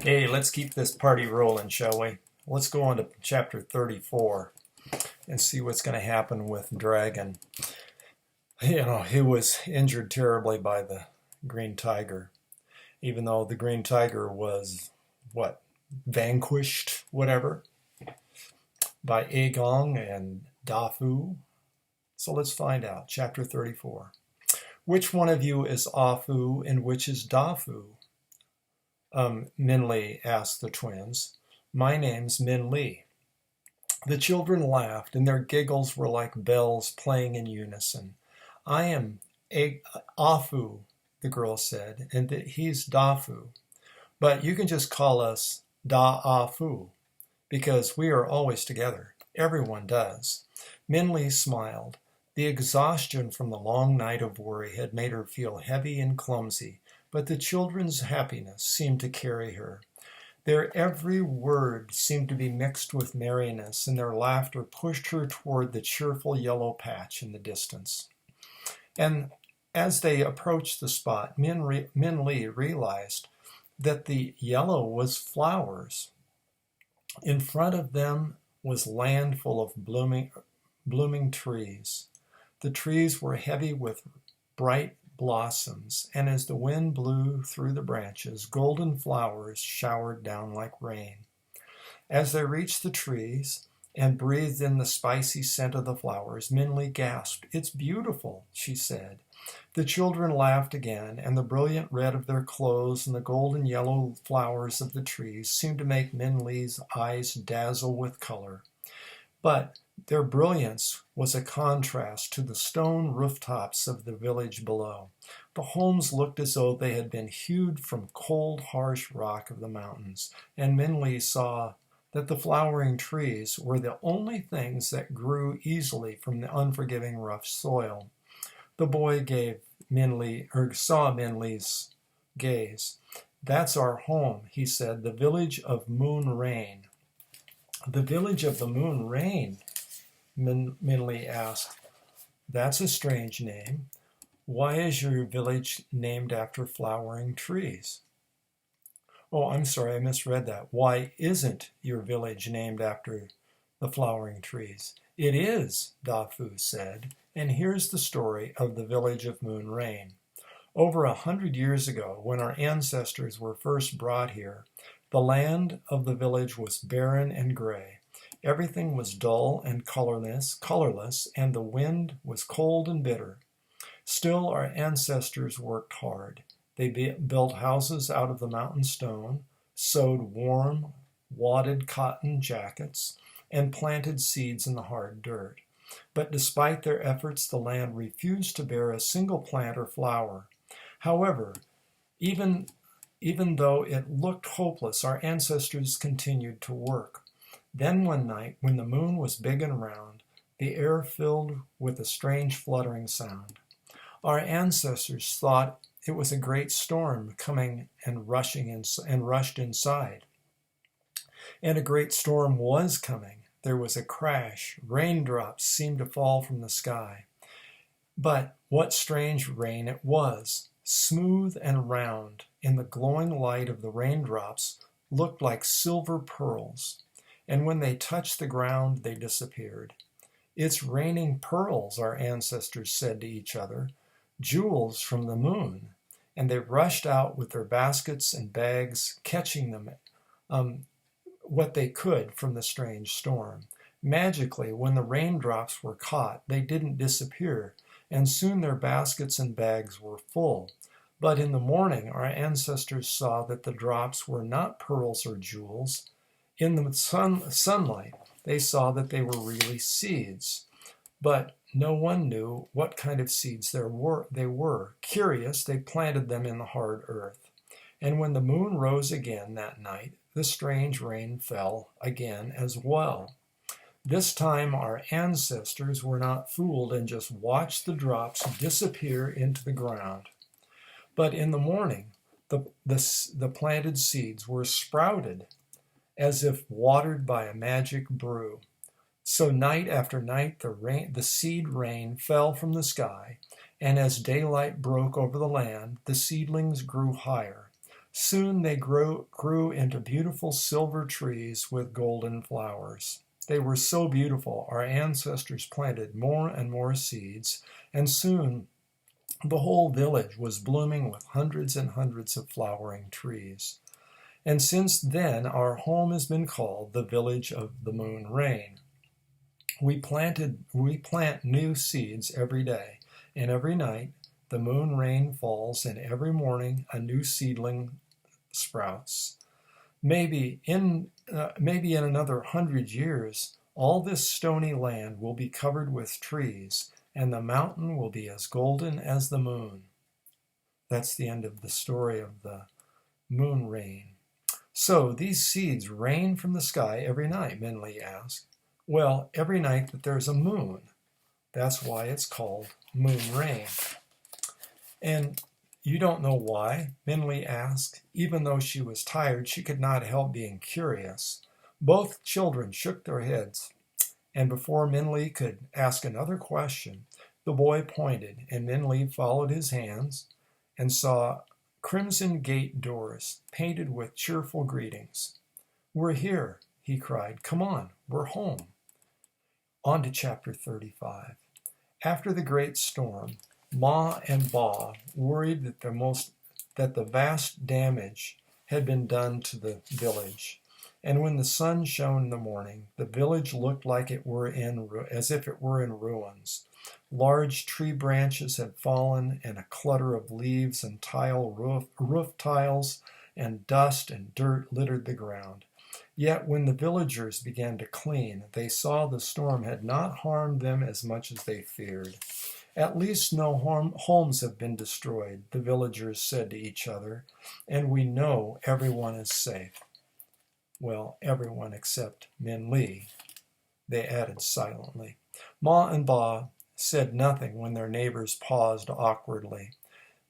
Hey, let's keep this party rolling, shall we? Let's go on to chapter 34 and see what's going to happen with Dragon. He was injured terribly by the Green Tiger, even though the Green Tiger was, vanquished, whatever, by Aegon and Dafu. So let's find out. Chapter 34. Which one of you is Afu and which is Dafu? Minli asked the twins. My name's Minli. The children laughed, and their giggles were like bells playing in unison. I am Afu, the girl said, and he's Dafu. But you can just call us Da-Afu, because we are always together. Everyone does. Minli smiled. The exhaustion from the long night of worry had made her feel heavy and clumsy, but the children's happiness seemed to carry her. Their every word seemed to be mixed with merriness, and their laughter pushed her toward the cheerful yellow patch in the distance. And as they approached the spot, Min Li realized that the yellow was flowers. In front of them was land full of blooming trees. The trees were heavy with bright blossoms, and as the wind blew through the branches, golden flowers showered down like rain. As they reached the trees and breathed in the spicy scent of the flowers, Minli gasped. It's beautiful, she said. The children laughed again, and the brilliant red of their clothes and the golden yellow flowers of the trees seemed to make Minli's eyes dazzle with color. But their brilliance was a contrast to the stone rooftops of the village below. The homes looked as though they had been hewed from cold, harsh rock of the mountains, and Minli saw that the flowering trees were the only things that grew easily from the unforgiving rough soil. The boy saw Minli's gaze. That's our home, he said, the village of Moon Rain. The village of the Moon Rain, Minli asked. That's a strange name. Why is your village named after flowering trees? Oh, I'm sorry, I misread that. Why isn't your village named after the flowering trees? It is, Dafu said, and here's the story of the village of Moon Rain. Over 100 years ago, when our ancestors were first brought here, the land of the village was barren and gray. Everything was dull and colorless, and the wind was cold and bitter. Still, our ancestors worked hard. They built houses out of the mountain stone, sewed warm, wadded cotton jackets, and planted seeds in the hard dirt. But despite their efforts, the land refused to bear a single plant or flower. However, even though it looked hopeless, our ancestors continued to work. Then one night, when the moon was big and round, the air filled with a strange fluttering sound. Our ancestors thought it was a great storm coming and rushed inside. And a great storm was coming. There was a crash. Raindrops seemed to fall from the sky. But what strange rain it was! Smooth and round, in the glowing light of the raindrops, looked like silver pearls. And when they touched the ground, they disappeared. It's raining pearls, our ancestors said to each other, jewels from the moon. And they rushed out with their baskets and bags, catching them what they could from the strange storm. Magically, when the raindrops were caught, they didn't disappear, and soon their baskets and bags were full. But in the morning, our ancestors saw that the drops were not pearls or jewels. In the sunlight, they saw that they were really seeds. But no one knew what kind of seeds they were. Curious, they planted them in the hard earth. And when the moon rose again that night, the strange rain fell again as well. This time our ancestors were not fooled and just watched the drops disappear into the ground. But in the morning, the planted seeds were sprouted as if watered by a magic brew. So night after night the seed rain fell from the sky, and as daylight broke over the land, the seedlings grew higher. Soon they grew into beautiful silver trees with golden flowers. They were so beautiful, our ancestors planted more and more seeds, and soon the whole village was blooming with hundreds and hundreds of flowering trees. And since then, our home has been called the Village of the Moon Rain. We plant new seeds every day, and every night the moon rain falls, and every morning a new seedling sprouts. Maybe in another 100 years, all this stony land will be covered with trees, and the mountain will be as golden as the moon. That's the end of the story of the moon rain. So these seeds rain from the sky every night, Minli asked. Well, every night that there's a moon. That's why it's called moon rain. And you don't know why? Minli asked. Even though she was tired, she could not help being curious. Both children shook their heads, and before Minli could ask another question, the boy pointed, and Minli followed his hands and saw crimson gate doors painted with cheerful greetings. We're here, he cried. Come on, we're home. On to chapter 35. After the great storm, Ma and Ba worried that the vast damage had been done to the village. And when the sun shone in the morning, the village looked like as if it were in ruins. Large tree branches had fallen, and a clutter of leaves and roof tiles and dust and dirt littered the ground. Yet when the villagers began to clean, they saw the storm had not harmed them as much as they feared. At least no homes have been destroyed, the villagers said to each other, and we know everyone is safe. Well, everyone except Minli, they added silently. Ma and Ba said nothing when their neighbors paused awkwardly.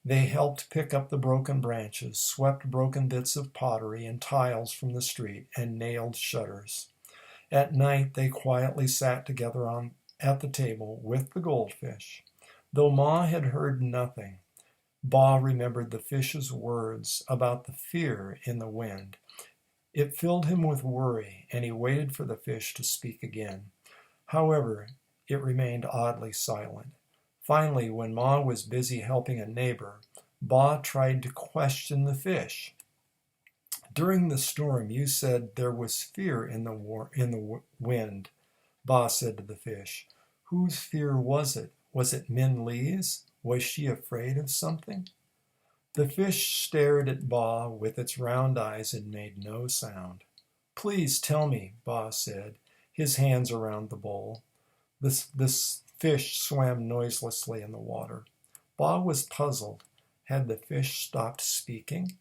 They helped pick up the broken branches, swept broken bits of pottery and tiles from the street, and nailed shutters. At night they quietly sat together at the table with the goldfish. Though Ma had heard nothing, Ba remembered the fish's words about the fear in the wind. It filled him with worry, and he waited for the fish to speak again. However, it remained oddly silent. Finally, when Ma was busy helping a neighbor, Ba tried to question the fish. During the storm, you said there was fear in the wind, Ba said to the fish. Whose fear was it? Was it Minli's? Was she afraid of something? The fish stared at Ba with its round eyes and made no sound. Please tell me, Ba said, his hands around the bowl. This fish swam noiselessly in the water. Ba was puzzled. Had the fish stopped speaking?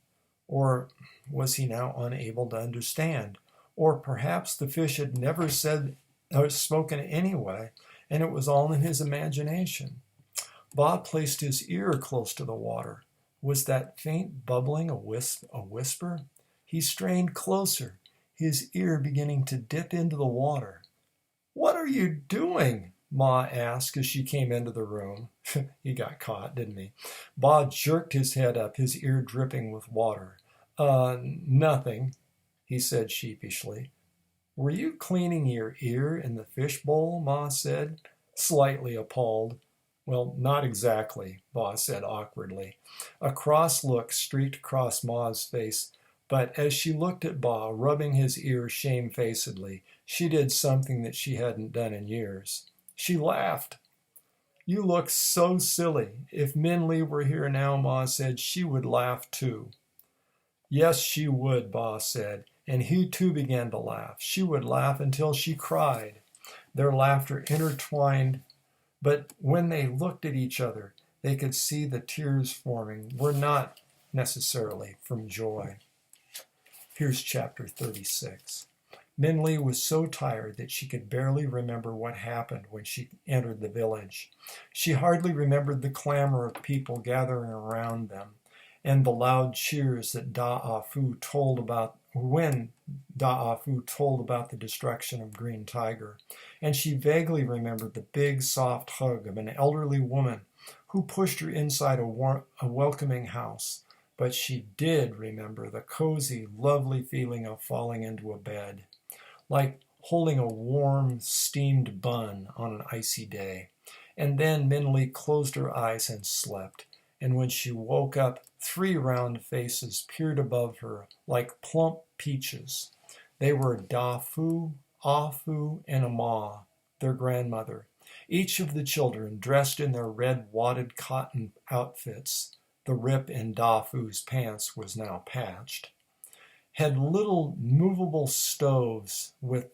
Or was he now unable to understand? Or perhaps the fish had never said or spoken anyway, and it was all in his imagination. Ba placed his ear close to the water. Was that faint bubbling a whisper? He strained closer, his ear beginning to dip into the water. What are you doing? Ma asked as she came into the room. He got caught, didn't he? Ba jerked his head up, his ear dripping with water. Nothing, he said sheepishly. Were you cleaning your ear in the fish bowl? Ma said, slightly appalled. Well, not exactly, Ba said awkwardly. A cross look streaked across Ma's face, but as she looked at Ba, rubbing his ear shamefacedly, she did something that she hadn't done in years. She laughed. You look so silly. If Minli were here now, Ma said, she would laugh too. Yes, she would, Ba said, and he too began to laugh. She would laugh until she cried. Their laughter intertwined, but when they looked at each other, they could see the tears forming were not necessarily from joy. Here's chapter 36. Minli was so tired that she could barely remember what happened when she entered the village. She hardly remembered the clamor of people gathering around them and the loud cheers that Da-Ah-Fu told about when Da-Ah-Fu told about the destruction of Green Tiger. And she vaguely remembered the big, soft hug of an elderly woman who pushed her inside a welcoming house. but she did remember the cozy, lovely feeling of falling into a bed, like holding a warm, steamed bun on an icy day. And then Minli closed her eyes and slept, and when she woke up, 3 round faces peered above her like plump peaches. They were Dafu, Afu, and Ama, their grandmother, each of the children dressed in their red wadded cotton outfits. The rip in Dafu's pants was now patched. Had little movable stoves with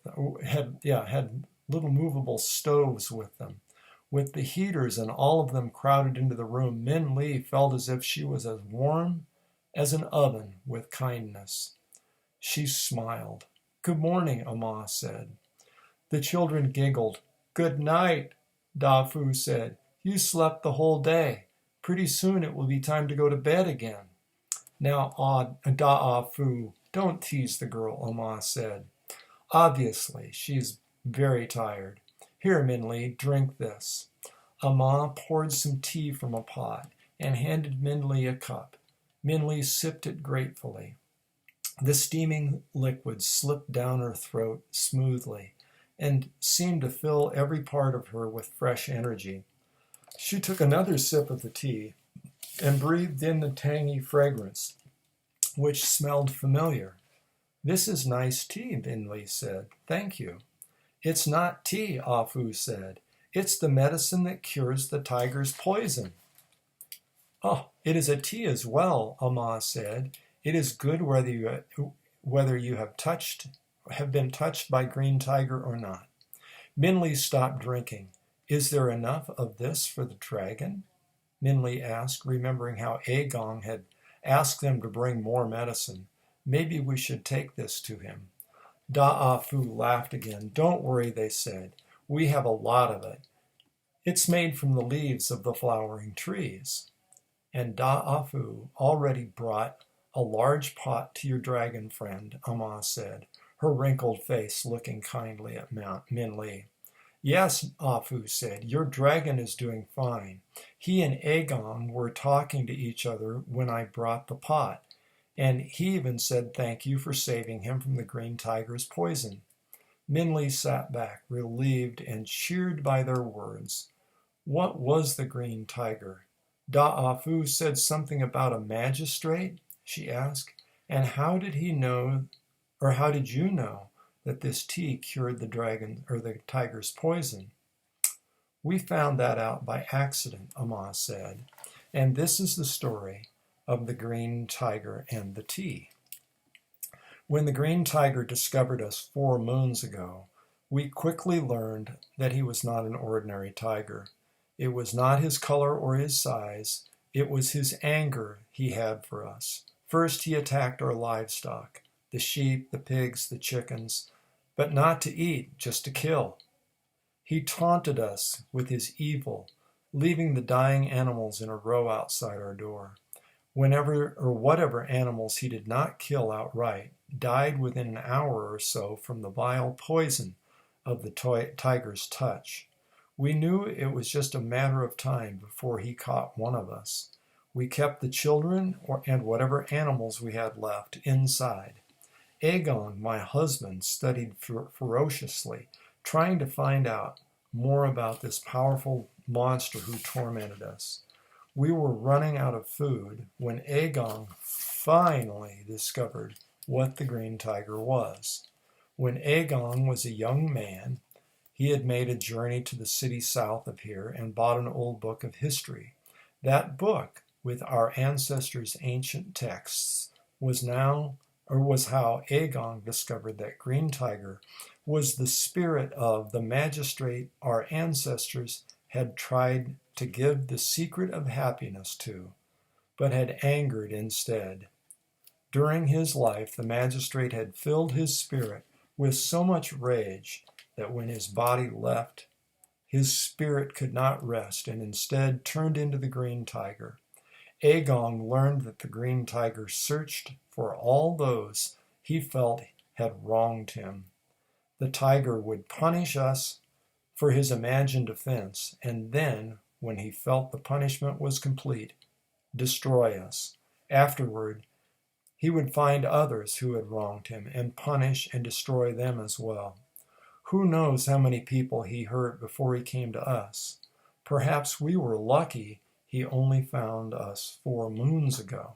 had little movable stoves with them. With the heaters and all of them crowded into the room, Min Li felt as if she was as warm as an oven with kindness. She smiled. "Good morning," Ama said. The children giggled. "Good night," Dafu said. "You slept the whole day. Pretty soon it will be time to go to bed again." "Now, Da'afu, don't tease the girl," Ama said. "Obviously, she's very tired. Here, Minli, drink this." Ama poured some tea from a pot and handed Minli a cup. Minli sipped it gratefully. The steaming liquid slipped down her throat smoothly and seemed to fill every part of her with fresh energy. She took another sip of the tea and breathed in the tangy fragrance, which smelled familiar. "This is nice tea," Minli said. "Thank you." "It's not tea," Afu said. "It's the medicine that cures the tiger's poison." "Oh, it is a tea as well," Ama said. "It is good whether you have been touched by Green Tiger or not." Minli stopped drinking. "Is there enough of this for the dragon?" Minli asked, remembering how Agong had asked them to bring more medicine. "Maybe we should take this to him." Da'afu laughed again. "Don't worry," they said. "We have a lot of it. It's made from the leaves of the flowering trees." And Da'afu already brought a large pot to your dragon friend, Ama said, her wrinkled face looking kindly at Minli. "Yes," Afu said, "your dragon is doing fine. He and Agong were talking to each other when I brought the pot, and he even said thank you for saving him from the Green Tiger's poison." Minli sat back, relieved and cheered by their words. What was the Green Tiger? Da'afu said something about a magistrate, she asked. And how did he know, or how did you know, that this tea cured the dragon or the tiger's poison? "We found that out by accident," Ama said. And this is the story of the Green Tiger and the tea. When the Green Tiger discovered us 4 moons ago, we quickly learned that he was not an ordinary tiger. It was not his color or his size. It was his anger he had for us. First, he attacked our livestock, the sheep, the pigs, the chickens, but not to eat, just to kill. He taunted us with his evil, leaving the dying animals in a row outside our door. Whenever or whatever animals he did not kill outright died within an hour or so from the vile poison of the tiger's touch. We knew it was just a matter of time before he caught one of us. We kept the children and whatever animals we had left inside. Agong, my husband, studied ferociously, trying to find out more about this powerful monster who tormented us. We were running out of food when Agong finally discovered what the Green Tiger was. When Agong was a young man, he had made a journey to the city south of here and bought an old book of history. That book, with our ancestors' ancient texts, was how Agong discovered that Green Tiger was the spirit of the magistrate our ancestors had tried to give the secret of happiness to, but had angered instead. During his life, the magistrate had filled his spirit with so much rage that when his body left, his spirit could not rest and instead turned into the Green Tiger. Agong learned that the Green Tiger searched for all those he felt had wronged him. The tiger would punish us for his imagined offense, and then, when he felt the punishment was complete, destroy us. Afterward, he would find others who had wronged him and punish and destroy them as well. Who knows how many people he hurt before he came to us? Perhaps we were lucky he only found us 4 moons ago.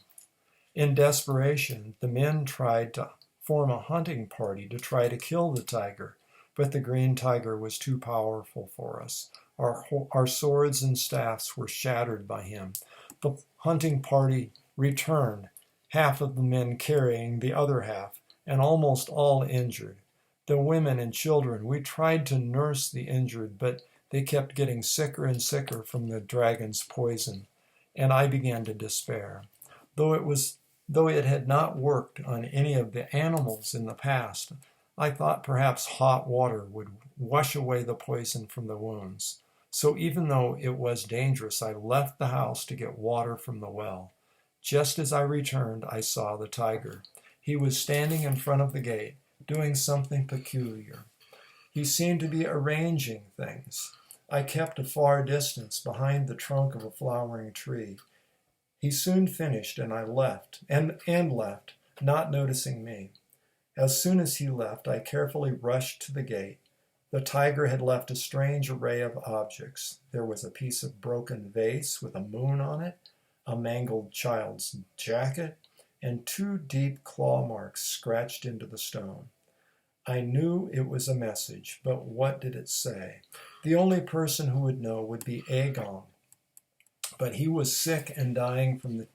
In desperation, the men tried to form a hunting party to try to kill the tiger, but the green tiger was too powerful for us. Our swords and staffs were shattered by him. The hunting party returned, half of the men carrying the other half, and almost all injured. The women and children, we tried to nurse the injured, but they kept getting sicker and sicker from the dragon's poison, and I began to despair. Though it had not worked on any of the animals in the past, I thought perhaps hot water would wash away the poison from the wounds. So even though it was dangerous, I left the house to get water from the well. Just as I returned, I saw the tiger. He was standing in front of the gate, doing something peculiar. He seemed to be arranging things. I kept a far distance behind the trunk of a flowering tree. He soon finished, and I left, and left, not noticing me. As soon as he left, I carefully rushed to the gate. The tiger had left a strange array of objects. There was a piece of broken vase with a moon on it, a mangled child's jacket, and 2 deep claw marks scratched into the stone. I knew it was a message, but what did it say? The only person who would know would be Agong. But he was sick and dying from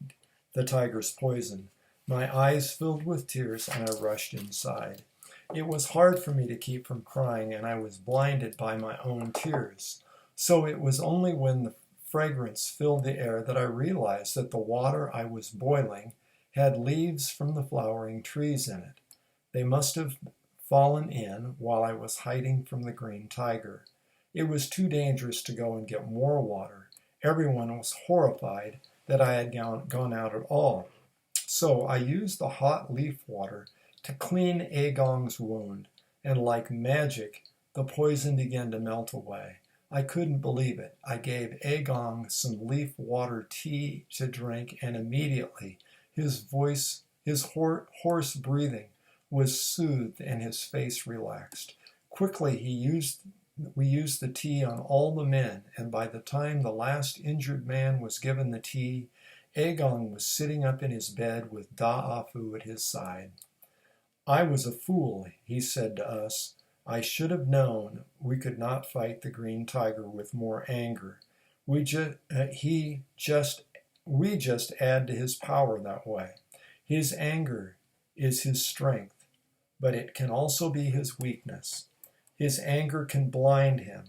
the tiger's poison. My eyes filled with tears, and I rushed inside. It was hard for me to keep from crying, and I was blinded by my own tears. So it was only when the fragrance filled the air that I realized that the water I was boiling had leaves from the flowering trees in it. They must have fallen in while I was hiding from the green tiger. It was too dangerous to go and get more water. Everyone was horrified that I had gone out at all. So I used the hot leaf water to clean Agong's wound, and like magic, the poison began to melt away. I couldn't believe it. I gave Agong some leaf water tea to drink, and immediately his hoarse breathing was soothed and his face relaxed. Quickly we used the tea on all the men, and by the time the last injured man was given the tea, Agong was sitting up in his bed with Da'afu at his side. I was a fool, he said to us. I should have known we could not fight the green tiger with more anger. We just add to his power that way. His anger is his strength, but it can also be his weakness. His anger can blind him,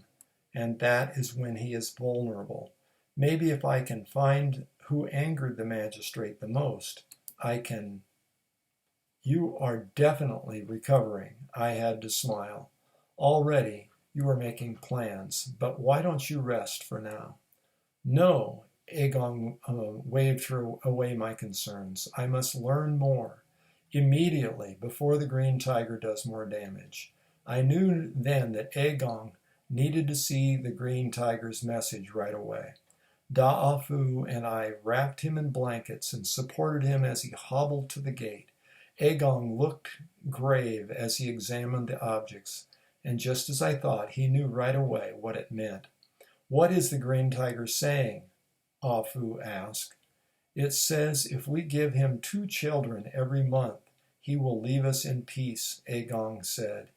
and that is when he is vulnerable. Maybe if I can find who angered the magistrate the most, I can. You are definitely recovering. I had to smile. Already you are making plans, but why don't you rest for now? No, Agong waved away my concerns. I must learn more. Immediately, before the green tiger does more damage. I knew then that Agong needed to see the green tiger's message right away. Da'afu and I wrapped him in blankets and supported him as he hobbled to the gate. Agong looked grave as he examined the objects, and just as I thought, he knew right away what it meant. What is the green tiger saying? Afu asked. It says if we give him 2 children every month, he will leave us in peace, Agong said.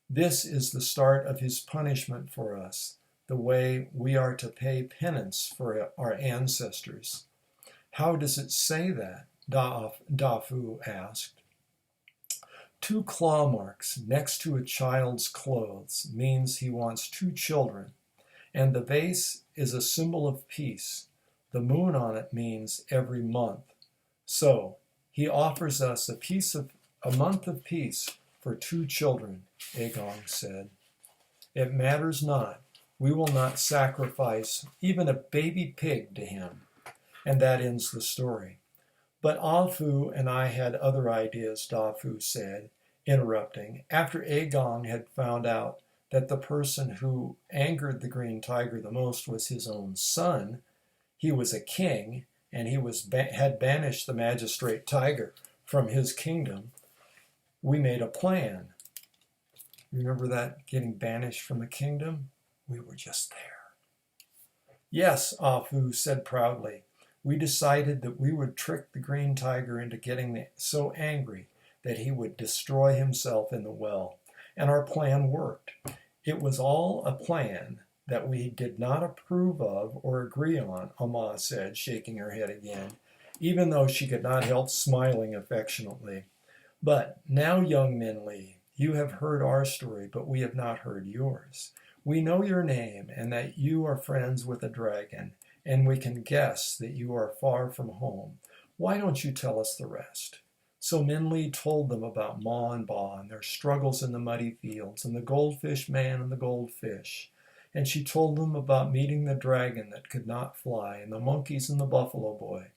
This is the start of his punishment for us, the way we are to pay penance for our ancestors. How does it say that? Dafu asked. 2 claw marks next to a child's clothes means he wants 2 children, and the vase is a symbol of peace. The moon on it means every month. So he offers us a month of peace for 2 children, Agong said. It matters not. We will not sacrifice even a baby pig to him. And that ends the story. But Afu and I had other ideas, Dafu said, interrupting. After Agong had found out that the person who angered the green tiger the most was his own son, he was a king, and he had banished the magistrate tiger from his kingdom, we made a plan. Remember that, getting banished from the kingdom? We were just there. Yes, Afu said proudly. We decided that we would trick the green tiger into getting so angry that he would destroy himself in the well. And our plan worked. It was all a plan that we did not approve of or agree on, Amma said, shaking her head again, even though she could not help smiling affectionately. But now, young Min Li, you have heard our story, but we have not heard yours. We know your name and that you are friends with a dragon, and we can guess that you are far from home. Why don't you tell us the rest? So Min Li told them about Ma and Ba and their struggles in the muddy fields, and the goldfish man and the goldfish. And she told them about meeting the dragon that could not fly, and the monkeys and the buffalo boy.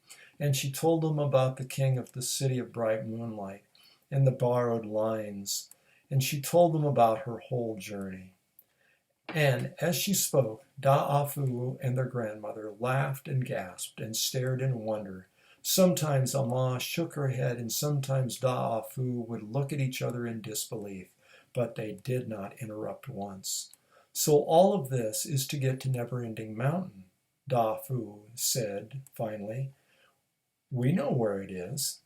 And she told them about the king of the city of bright moonlight and the borrowed lines. And she told them about her whole journey. And as she spoke, Da'afu and their grandmother laughed and gasped and stared in wonder. Sometimes Amma shook her head, and sometimes Da'afu would look at each other in disbelief, but they did not interrupt once. So all of this is to get to Never-Ending Mountain, Da'afu said finally. We know where it is.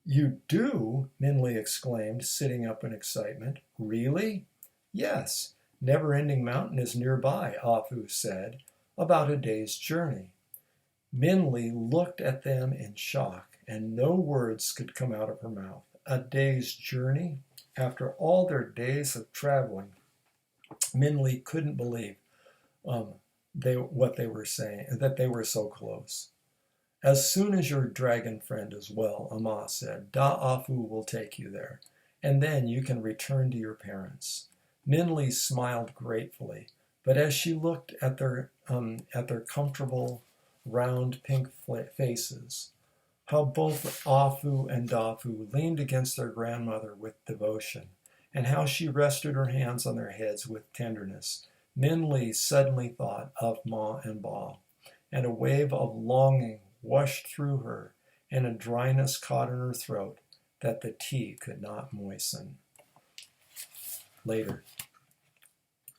You do? Min Li exclaimed, sitting up in excitement. Really? Yes. Never-Ending Mountain is nearby, Afu said, about a day's journey. Min Li looked at them in shock, and no words could come out of her mouth. A day's journey? After all their days of traveling, Min Li couldn't believe what they were saying, that they were so close. As soon as your dragon friend is well, Amma said, Da'afu will take you there, and then you can return to your parents. Min Li smiled gratefully, but as she looked at their comfortable, round, pink faces, how both Afu and Dafu leaned against their grandmother with devotion, and how she rested her hands on their heads with tenderness, Min Li suddenly thought of Ma and Ba, and a wave of longing washed through her, and a dryness caught in her throat that the tea could not moisten. Later.